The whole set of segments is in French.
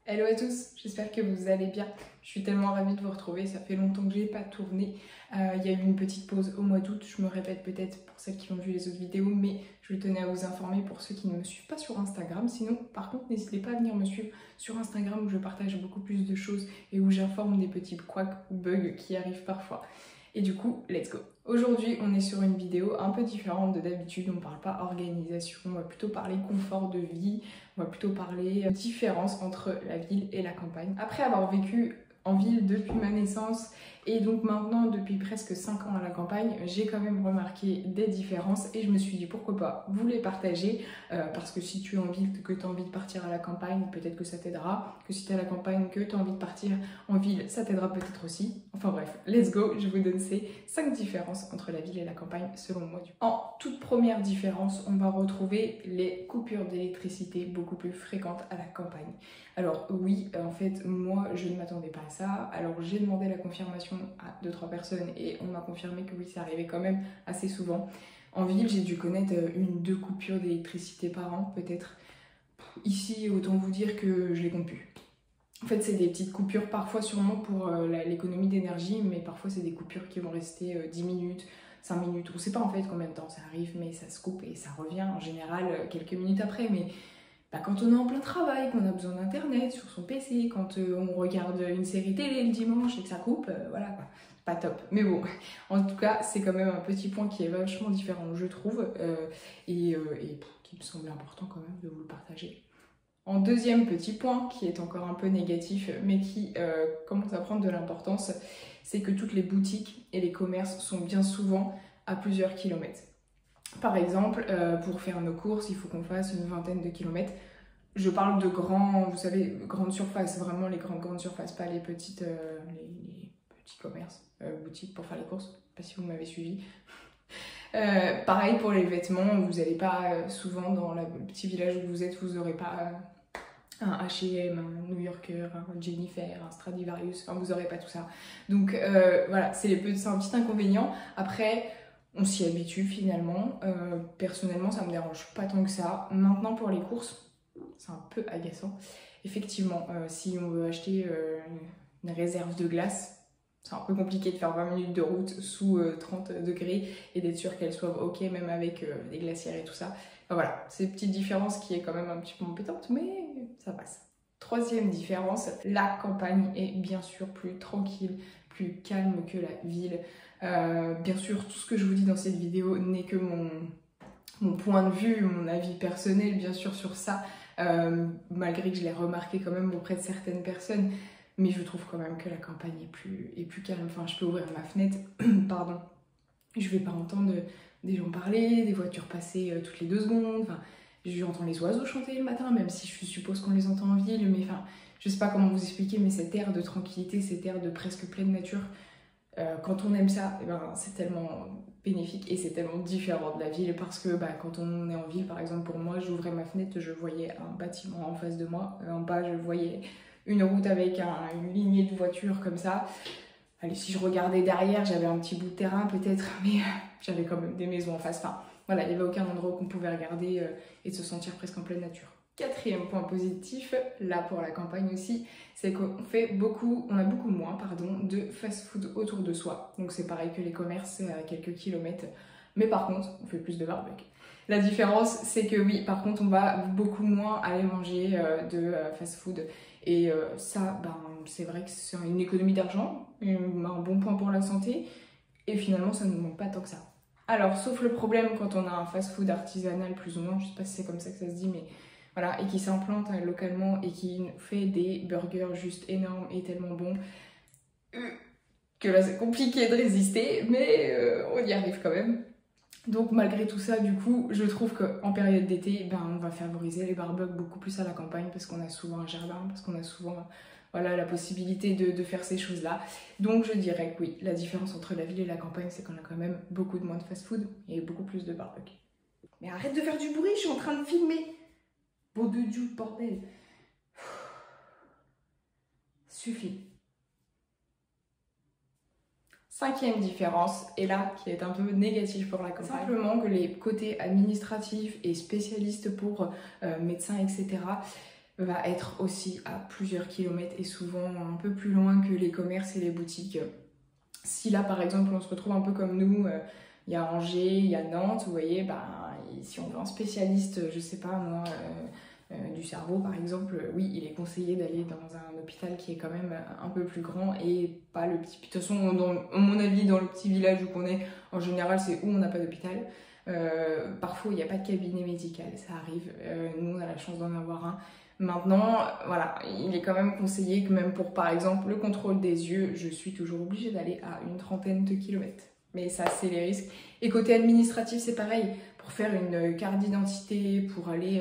Hello à tous, j'espère que vous allez bien. Je suis tellement ravie de vous retrouver, ça fait longtemps que j'ai pas tourné. Il y a eu une petite pause au mois d'août, je me répète peut-être pour celles qui ont vu les autres vidéos, mais je tenais à vous informer pour ceux qui ne me suivent pas sur Instagram. Sinon, par contre, n'hésitez pas à venir me suivre sur Instagram où je partage beaucoup plus de choses et où j'informe des petits couacs ou bugs qui arrivent parfois. Et du coup, let's go. Aujourd'hui, on est sur une vidéo un peu différente de d'habitude. On parle pas organisation, on va plutôt parler confort de vie, on va plutôt parler différence entre la ville et la campagne. Après avoir vécu en ville depuis ma naissance et donc maintenant depuis presque 5 ans à la campagne, j'ai quand même remarqué des différences et je me suis dit pourquoi pas vous les partager parce que si tu es en ville, que tu as envie de partir à la campagne, peut-être que ça t'aidera, que si tu es à la campagne, que tu as envie de partir en ville, ça t'aidera peut-être aussi. Enfin bref, let's go, je vous donne ces 5 différences entre la ville et la campagne selon moi. En toute première différence, on va retrouver les coupures d'électricité beaucoup plus fréquentes à la campagne. Alors oui, en fait, moi je ne m'attendais pas à ça. Alors j'ai demandé la confirmation à 2-3 personnes et on m'a confirmé que oui, ça arrivait quand même assez souvent. En ville, j'ai dû connaître 1-2 coupures d'électricité par an, peut-être. Ici, autant vous dire que je les compte plus. En fait, c'est des petites coupures, parfois sûrement pour l'économie d'énergie, mais parfois c'est des coupures qui vont rester 10 minutes, 5 minutes. On ne sait pas en fait combien de temps ça arrive, mais ça se coupe et ça revient en général quelques minutes après. Mais quand on est en plein travail, qu'on a besoin d'internet sur son PC, quand on regarde une série télé le dimanche et que ça coupe, voilà quoi. Pas top. Mais bon, en tout cas, c'est quand même un petit point qui est vachement différent, je trouve, et qui me semble important quand même de vous le partager. En deuxième petit point, qui est encore un peu négatif, mais qui commence à prendre de l'importance, c'est que toutes les boutiques et les commerces sont bien souvent à plusieurs kilomètres. Par exemple, pour faire nos courses, il faut qu'on fasse une vingtaine de kilomètres. Je parle de grands, vous savez, grandes surfaces, vraiment les grandes surfaces, pas les petites, les petits commerces, boutiques pour faire les courses. Je sais pas si vous m'avez suivi. Pareil pour les vêtements, vous n'allez pas souvent dans le petit village où vous êtes, vous n'aurez pas un H&M, un New Yorker, un Jennifer, un Stradivarius, enfin vous n'aurez pas tout ça. Donc voilà, c'est un petit inconvénient. Après, on s'y habitue finalement. Personnellement, ça me dérange pas tant que ça. Maintenant pour les courses, c'est un peu agaçant. Effectivement, si on veut acheter une réserve de glace, c'est un peu compliqué de faire 20 minutes de route sous 30 degrés et d'être sûr qu'elle soit ok, même avec des glacières et tout ça. Enfin, voilà, c'est une petite différence qui est quand même un petit peu embêtante, mais ça passe. Troisième différence, la campagne est bien sûr plus tranquille, plus calme que la ville. Bien sûr, tout ce que je vous dis dans cette vidéo n'est que mon point de vue, mon avis personnel, bien sûr, sur ça, malgré que je l'ai remarqué quand même auprès de certaines personnes. Mais je trouve quand même que la campagne est plus calme. Enfin, je peux ouvrir ma fenêtre, pardon. Je vais pas entendre des gens parler, des voitures passer toutes les 2 secondes. Enfin, j'entends les oiseaux chanter le matin, même si je suppose qu'on les entend en ville. Mais enfin, je sais pas comment vous expliquer, mais cet air de tranquillité, cet air de presque pleine nature, quand on aime ça, eh ben, c'est tellement bénéfique et c'est tellement différent de la ville parce que quand on est en ville, par exemple pour moi, j'ouvrais ma fenêtre, je voyais un bâtiment en face de moi. En bas, je voyais une route avec une lignée de voitures comme ça. Allez, si je regardais derrière, j'avais un petit bout de terrain peut-être, mais j'avais quand même des maisons en face. Enfin, voilà, il n'y avait aucun endroit où on pouvait regarder et se sentir presque en pleine nature. Quatrième point positif, là pour la campagne aussi, c'est qu'on a beaucoup moins de fast-food autour de soi. Donc c'est pareil que les commerces, c'est à quelques kilomètres. Mais par contre, on fait plus de barbecue. La différence, c'est que oui, par contre, on va beaucoup moins aller manger de fast-food. Et ça, c'est vrai que c'est une économie d'argent, un bon point pour la santé. Et finalement, ça ne nous manque pas tant que ça. Alors, sauf le problème quand on a un fast-food artisanal plus ou moins, je sais pas si c'est comme ça que ça se dit, mais voilà, et qui s'implante localement et qui fait des burgers juste énormes et tellement bons que là c'est compliqué de résister, mais on y arrive quand même. Donc malgré tout ça, du coup, je trouve qu'en période d'été, on va favoriser les barbecues beaucoup plus à la campagne parce qu'on a souvent un jardin, parce qu'on a souvent la possibilité de faire ces choses-là. Donc je dirais que oui, la différence entre la ville et la campagne, c'est qu'on a quand même beaucoup de moins de fast-food et beaucoup plus de barbecue. Mais arrête de faire du bruit, je suis en train de filmer. Beau de Dieu, bordel. Suffit. Cinquième différence, et là qui est un peu négative pour la campagne, simplement que les côtés administratifs et spécialistes pour médecins, etc., va être aussi à plusieurs kilomètres et souvent un peu plus loin que les commerces et les boutiques. Si là par exemple on se retrouve un peu comme nous, il y a Angers, il y a Nantes, vous voyez, bah, si on veut un spécialiste, je sais pas moi, du cerveau par exemple, oui, il est conseillé d'aller dans un hôpital qui est quand même un peu plus grand et pas le petit. De toute façon, à mon avis, dans le petit village où on est, en général, c'est où on n'a pas d'hôpital. Parfois, il n'y a pas de cabinet médical, ça arrive. Nous, on a la chance d'en avoir un. Maintenant, voilà, il est quand même conseillé que même pour, par exemple, le contrôle des yeux, je suis toujours obligée d'aller à une trentaine de kilomètres. Mais ça, c'est les risques. Et côté administratif, c'est pareil. Pour faire une carte d'identité, pour aller...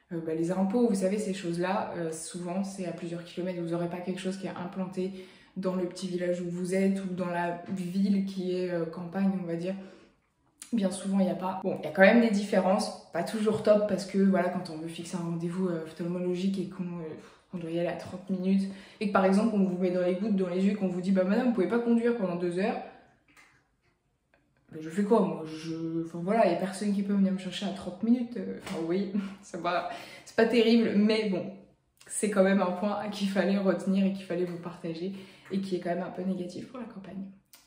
les impôts, vous savez, ces choses-là, souvent, c'est à plusieurs kilomètres. Vous n'aurez pas quelque chose qui est implanté dans le petit village où vous êtes ou dans la ville qui est campagne, on va dire. Bien souvent, il n'y a pas. Bon, il y a quand même des différences, pas toujours top parce que voilà, quand on veut fixer un rendez-vous ophtalmologique et qu'on doit y aller à 30 minutes et que par exemple on vous met dans les gouttes dans les yeux et qu'on vous dit bah madame, vous pouvez pas conduire pendant 2 heures. Mais je fais quoi moi? Enfin voilà, il n'y a personne qui peut venir me chercher à 30 minutes. Enfin oui, c'est pas terrible, mais bon, c'est quand même un point qu'il fallait retenir et qu'il fallait vous partager et qui est quand même un peu négatif pour la campagne.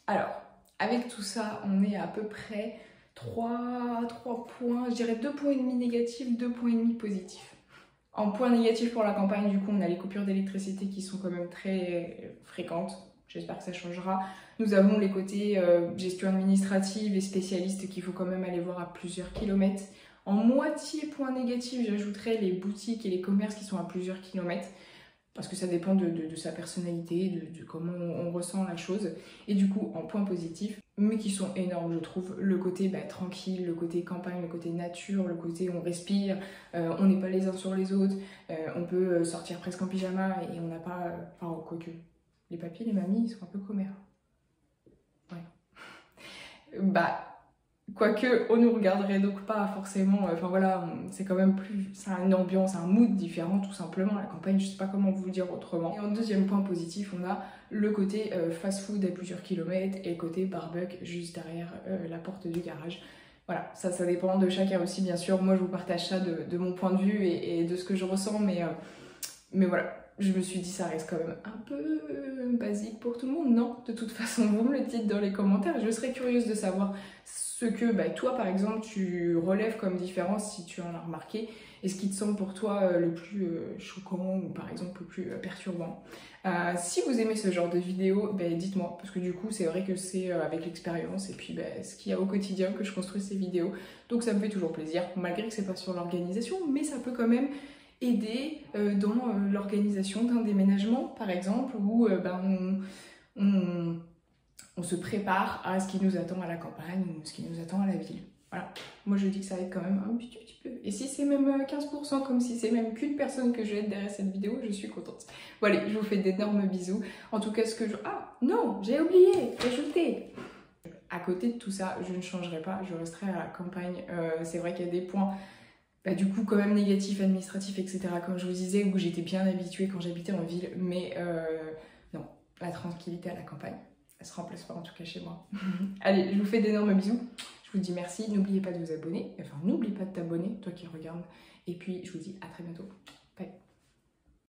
Alors, avec tout ça, on est à peu près 3 points, je dirais 2,5 points négatifs, 2,5 points positifs. En point négatif pour la campagne, du coup, on a les coupures d'électricité qui sont quand même très fréquentes. J'espère que ça changera. Nous avons les côtés gestion administrative et spécialistes qu'il faut quand même aller voir à plusieurs kilomètres. En moitié point négatif, j'ajouterais les boutiques et les commerces qui sont à plusieurs kilomètres. Parce que ça dépend de sa personnalité, de comment on ressent la chose. Et du coup, en point positif, mais qui sont énormes, je trouve, le côté tranquille, le côté campagne, le côté nature, le côté on respire, on n'est pas les uns sur les autres, on peut sortir presque en pyjama et on n'a pas... Enfin, quoique, les papis, les mamies, ils sont un peu commères. Ouais. Quoique, on nous regarderait donc pas forcément, enfin voilà, c'est quand même plus, c'est une ambiance, un mood différent tout simplement, la campagne, je sais pas comment vous le dire autrement. Et en deuxième point positif, on a le côté fast-food à plusieurs kilomètres et le côté barbecue juste derrière la porte du garage. Voilà, ça dépend de chacun aussi bien sûr, moi je vous partage ça de mon point de vue et de ce que je ressens, mais voilà. Je me suis dit ça reste quand même un peu basique pour tout le monde, non? De toute façon, vous me le dites dans les commentaires, je serais curieuse de savoir ce que toi par exemple tu relèves comme différence si tu en as remarqué et ce qui te semble pour toi le plus choquant ou par exemple le plus perturbant. Si vous aimez ce genre de vidéo, dites-moi parce que du coup c'est vrai que c'est avec l'expérience et puis ce qu'il y a au quotidien que je construis ces vidéos, donc ça me fait toujours plaisir malgré que c'est pas sur l'organisation, mais ça peut quand même aider dans l'organisation d'un déménagement par exemple où on se prépare à ce qui nous attend à la campagne ou ce qui nous attend à la ville. Voilà, moi je dis que ça aide quand même un petit peu. Et si c'est même 15%, comme si c'est même qu'une personne que je aide derrière cette vidéo, je suis contente. Bon allez, je vous fais d'énormes bisous. En tout cas, ce que je... Ah non, j'ai oublié d'ajouter. À côté de tout ça, je ne changerai pas, je resterai à la campagne. C'est vrai qu'il y a des points... du coup quand même négatifs, administratifs, etc. Comme je vous disais, où j'étais bien habituée quand j'habitais en ville, mais non, la tranquillité à la campagne, elle se remplace pas en tout cas chez moi. Allez, je vous fais d'énormes bisous, je vous dis merci, n'oubliez pas de vous abonner, enfin n'oublie pas de t'abonner, toi qui regardes, et puis je vous dis à très bientôt.